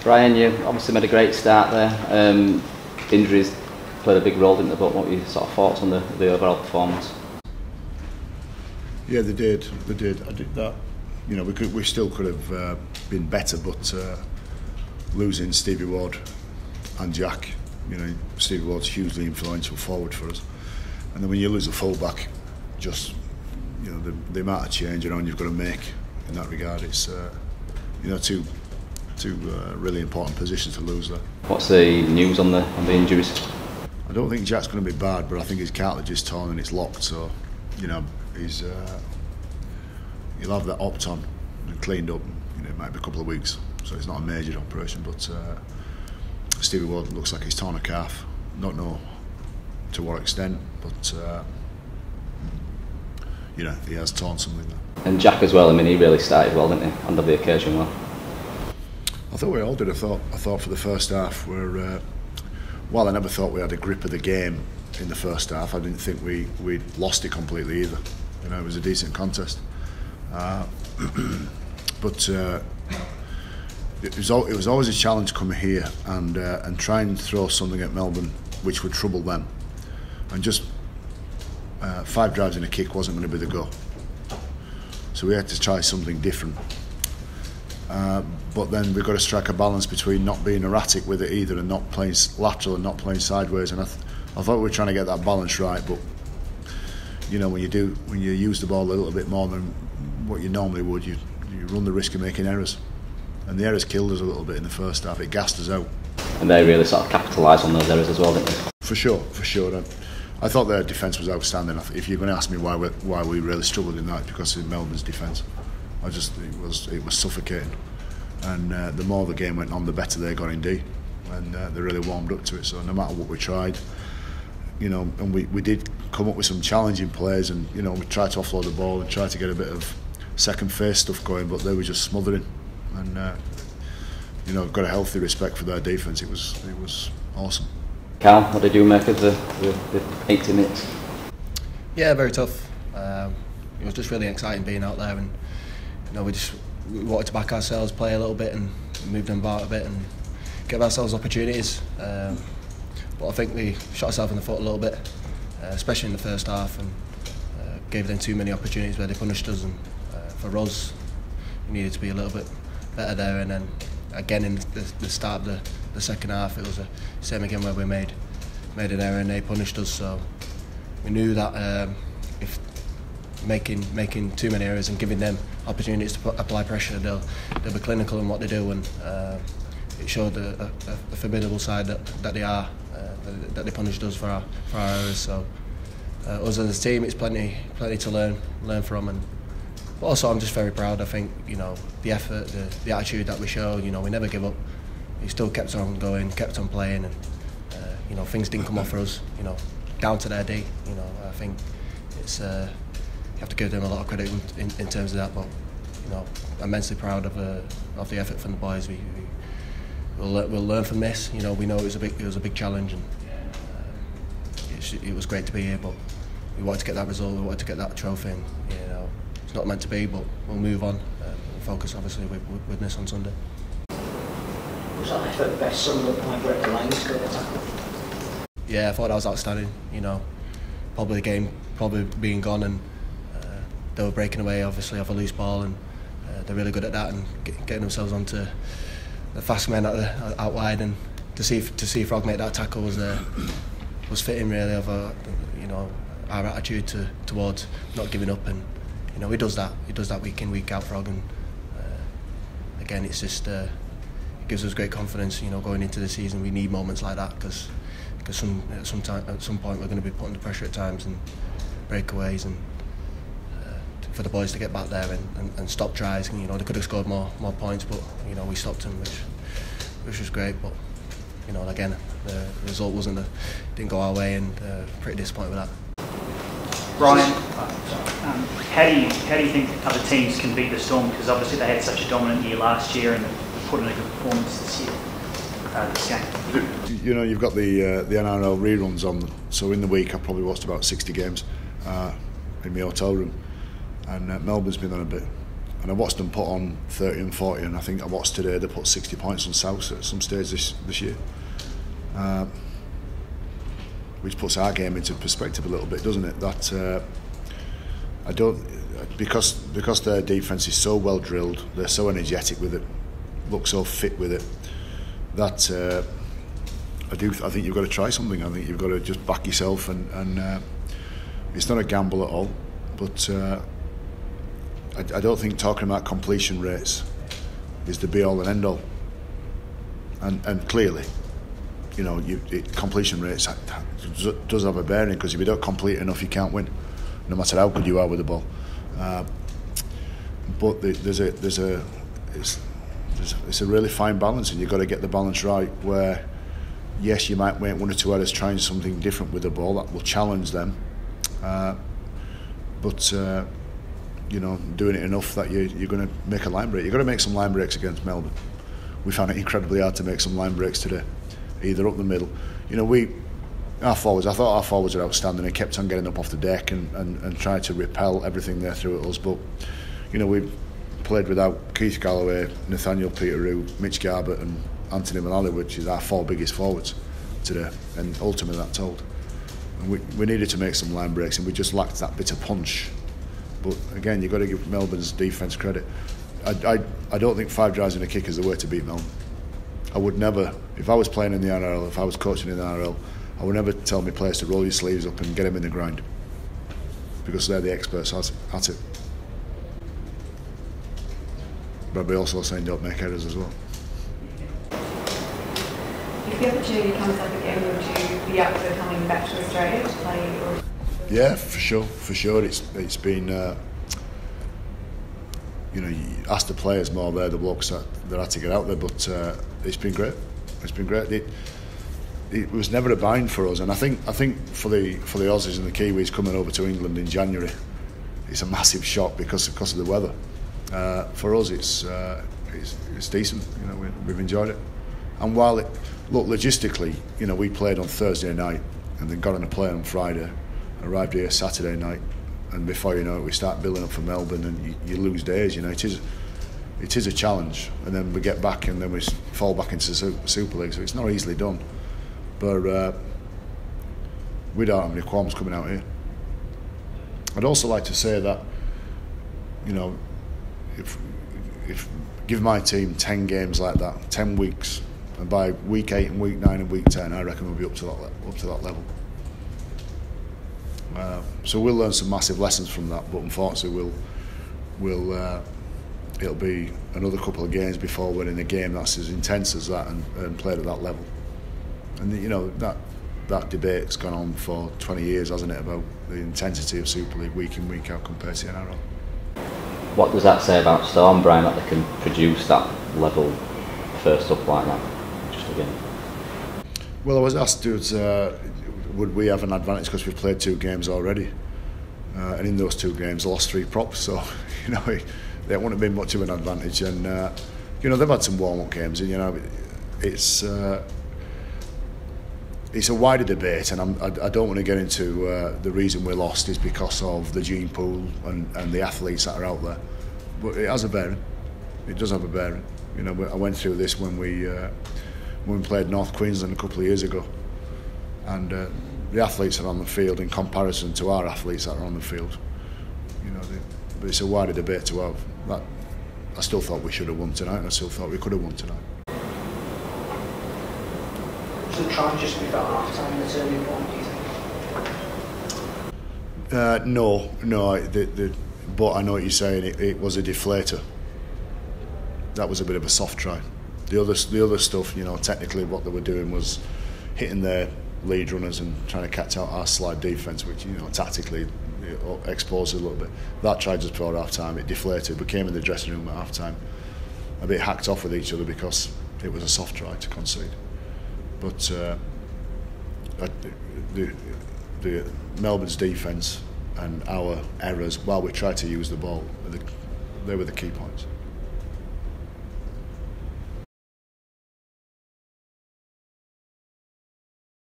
Brian, you obviously made a great start there. Injuries played a big role, didn't they? But what were your sort of thoughts on the overall performance? Yeah, they did. I did that. You know, we still could have been better, but losing Stevie Ward and Jack, you know, Stevie Ward's hugely influential forward for us. And then when you lose a fullback, just, you know, the amount of change around you've got to make in that regard, it's you know, two really important positions to lose there. What's the news on the injuries? I don't think Jack's going to be bad, but I think his cartilage is torn and it's locked, so you know he'll have that opt on and cleaned up. You know, it might be a couple of weeks, so it's not a major operation. But Stevie Ward looks like he's torn a calf. Don't know to what extent, but you know, he has torn something there. And Jack as well. I mean, he really started well, didn't he? Under the occasion, well. I thought we all did. I thought for the first half, while I never thought we had a grip of the game in the first half, I didn't think we'd lost it completely either. You know, it was a decent contest, but it was always a challenge coming here and try and throw something at Melbourne which would trouble them, and just 5 drives and a kick wasn't going to be the go. So we had to try something different. But then we've got to strike a balance between not being erratic with it either and not playing lateral and not playing sideways. And I thought we were trying to get that balance right. But you know, when you use the ball a little bit more than what you normally would, you run the risk of making errors. And the errors killed us a little bit in the first half. It gassed us out. And they really sort of capitalised on those errors as well, didn't they? For sure. I thought their defence was outstanding. If you're going to ask me why we really struggled in that, because of Melbourne's defence. It was suffocating. And the more the game went on, the better they got indeed, and they really warmed up to it. So no matter what we tried, you know, and we did come up with some challenging plays, and you know, we tried to offload the ball and tried to get a bit of second phase stuff going, but they were just smothering. And you know, I've got a healthy respect for their defence. It was awesome. Cal, what did you make of the 80 minutes? Yeah, very tough. It was just really exciting being out there, and you know, we wanted to back ourselves, play a little bit and move them about a bit and give ourselves opportunities. But I think we shot ourselves in the foot a little bit, especially in the first half, and gave them too many opportunities where they punished us. And for us, we needed to be a little bit better there. And then again in the start of the second half, it was the same again where we made an error and they punished us. So we knew that if making too many errors and giving them opportunities to apply pressure, they'll be clinical in what they do, and it showed a formidable side that they are, that they punished us for our errors. So us as a team, it's plenty to learn from, and but also I'm just very proud. I think, you know, the effort, the attitude that we showed. You know, we never give up. We still kept on going, kept on playing, and you know, things didn't come off for us. You know, down to their D. You know, I think it's. You have to give them a lot of credit in terms of that, but you know, immensely proud of the effort from the boys. We'll learn from this. You know, we know it was a big challenge, and it was great to be here. But we wanted to get that result. We wanted to get that trophy. And, you know, it's not meant to be, but we'll move on and focus obviously with this on Sunday. Was that effort best summed up by Brett Delaney's goal tackle? Yeah, I thought that was outstanding. You know, probably the game being gone, and they were breaking away obviously off a loose ball, and they're really good at that and getting themselves onto the fast men out wide, and to see Frog make that tackle was fitting really of you know, our attitude towards not giving up. And you know, he does that week in, week out, Frog, and again it's just it gives us great confidence. You know, going into the season, we need moments like that because at some point we're going to be put under pressure at times and breakaways, and for the boys to get back there and stop tries. And, you know, they could have scored more points, but you know, we stopped them, which was great. But you know, again, the result didn't go our way, and pretty disappointed with that. Brian, how do you think other teams can beat the Storm? Because obviously they had such a dominant year last year, and they've put in a good performance this year. This game. You know, you've got the NRL reruns on, so in the week I've probably watched about 60 games in my hotel room. And Melbourne's been on a bit And I watched them put on 30 and 40, and I think I watched today they put 60 points on South at some stage this year. Which puts our game into perspective a little bit, doesn't it? That I don't, because their defence is so well drilled, they're so energetic with it, look so fit with it, that I think you've got to try something. I think you've got to just back yourself, and it's not a gamble at all. But I don't think talking about completion rates is the be all and end all. And clearly, you know, completion rates does have a bearing, because if you don't complete enough, you can't win, no matter how good you are with the ball. But it's a really fine balance, and you've got to get the balance right. Where yes, you might make one or two errors trying something different with the ball that will challenge them, but you know, doing it enough that you're going to make a line break. You've got to make some line breaks against Melbourne. We found it incredibly hard to make some line breaks today, either up the middle. You know, I thought our forwards were outstanding. They kept on getting up off the deck and tried to repel everything they threw at us. But you know, we played without Keith Galloway, Nathaniel Peteru, Mitch Garbutt and Anthony Malali, which is our four biggest forwards today, and ultimately that told. And we needed to make some line breaks, and we just lacked that bit of punch. But again, you've got to give Melbourne's defence credit. I don't think 5 drives and a kick is the way to beat Melbourne. I would never, if I was playing in the NRL, if I was coaching in the NRL, I would never tell my players to roll your sleeves up and get them in the grind, because they're the experts at it. But I'd be also saying don't make errors as well. If the opportunity comes up again, would you be up for coming back to Australia to play? Or? Yeah, for sure. It's been, you know, you ask the players more, they're the blokes that had to get out there, but it's been great. It's been great. It was never a bind for us, and I think for the Aussies and the Kiwis coming over to England in January, it's a massive shock because of the weather. For us, it's decent. You know, we've enjoyed it, and while logistically, you know, we played on Thursday night and then got on a plane on Friday, arrived here Saturday night, and before you know it, we start building up for Melbourne, and you lose days. You know, it is a challenge, and then we get back and then we fall back into the Super League, so it's not easily done. But we don't have any qualms coming out here. I'd also like to say that, you know, if give my team 10 games like that, 10 weeks, and by week 8 and week 9 and week 10, I reckon we'll be up to that level. So we'll learn some massive lessons from that, but unfortunately it'll be another couple of games before we're in a game that's as intense as that and played at that level. And you know, that debate's gone on for 20 years, hasn't it, about the intensity of Super League week in, week out compared to NRL. What does that say about Storm, Brian, that they can produce that level first up like that, just again? Well, I was asked, would we have an advantage because we've played 2 games already, and in those 2 games I lost 3 props, so you know, there wouldn't have been much of an advantage. And you know, they've had some warm-up games, and you know, it's a wider debate, and I don't want to get into the reason we lost is because of the gene pool and the athletes that are out there, but it has a bearing. It does have a bearing. You know, I went through this when we played North Queensland a couple of years ago, and the athletes that are on the field in comparison to our athletes that are on the field, you know, but it's a wider debate to have. That I still thought we should have won tonight, and I still thought we could have won tonight. Was the try just before half-time the turning point, do you think? No. But I know what you're saying. It was a deflator. That was a bit of a soft try. The other stuff, you know, technically what they were doing was hitting their lead runners and trying to catch out our slide defence, which, you know, tactically exposed it a little bit. That try just before half-time, it deflated. We came in the dressing room at half-time a bit hacked off with each other because it was a soft try to concede. But the Melbourne's defence and our errors, while we tried to use the ball, they were the key points.